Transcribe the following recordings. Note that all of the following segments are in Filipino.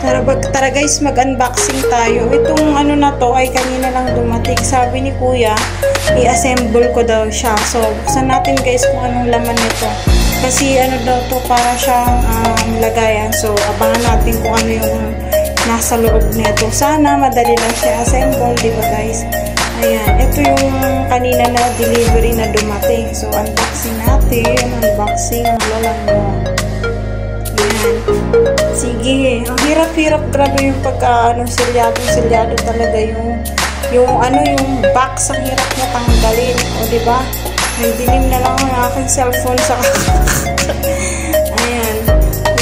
Tara guys, mag-unboxing tayo. Itong ano na to ay kanina lang dumating. Sabi ni kuya, i-assemble ko daw siya. So, buksan natin guys kung anong laman nito. Kasi ano daw to, para siyang lagayan. So, abangan natin kung ano yung nasa loob nito. Sana madali lang siya assemble, di ba guys? Ayan, ito yung kanina na delivery na dumating. So, unboxing natin. Unboxing ang lalang mo. Ayan. Sige, ang hirap-hirap, grabe yung silyado talaga yung box, ang hirap na tanggalin. O, diba? May dilim na lang ang aking cellphone sa ayan,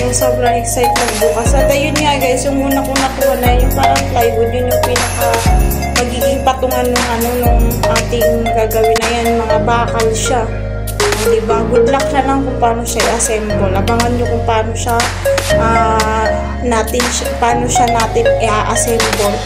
yung sobrang excited bukas. At ayun nga guys, yung una kong nakuha na yung parang plywood, yun yung pinaka magiging patungan nung ating gagawin na yan, mga bakal siya. Diba? Good luck na lang kung paano siya i-assemble. Abangan nyo kung paano siya natin i-assemble.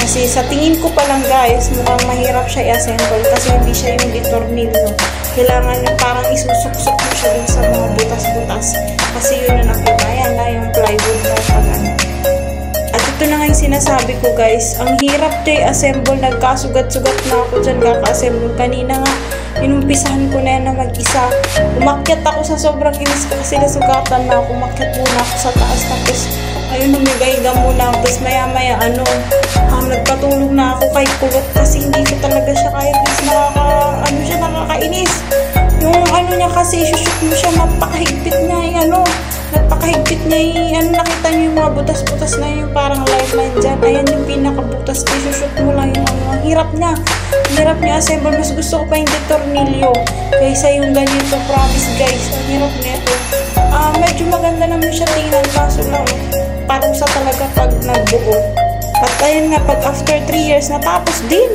Kasi sa tingin ko pa lang guys, mukhang mahirap siya i-assemble kasi hindi siya yung ditornilyo. Kailangan yung parang isusok-sok mo siya dun sa mga butas-butas. Kasi yun na nakita. Ayan na yung plywood na pagano. At ito na nga yung sinasabi ko guys, ang hirap siya i-assemble. Nagkasugat-sugat na ako dyan kaka-assemble. Kanina nga, inumpisahan ko na yan na mag-isa. Umakyat ako sa sobrang inis ko kasi nasugatan na ako. Umakyat muna ako sa taas. Tapos, ayun, humiga-higa muna ako. Tapos maya-maya, nagpatulog na ako kay kulot kasi hindi ko talaga siya kaya. Tapos nakakainis. Yung niya kasi, isushoot mo siya, napakahigpit niya napakahigpit niya nakita niyo yung mga butas-butas na yung parang lifeline dyan. Ayan yung pinakabutas, isushoot mo lang yung ang hirap niya assemble. Mas gusto ko pa yung detornilyo kaysa yung ganito, promise guys, ang hirap nito. Medyo maganda naman siya tingnan, kaso lang parusa talaga pag nagbuo. At ayun nga, pag after 3 years natapos din.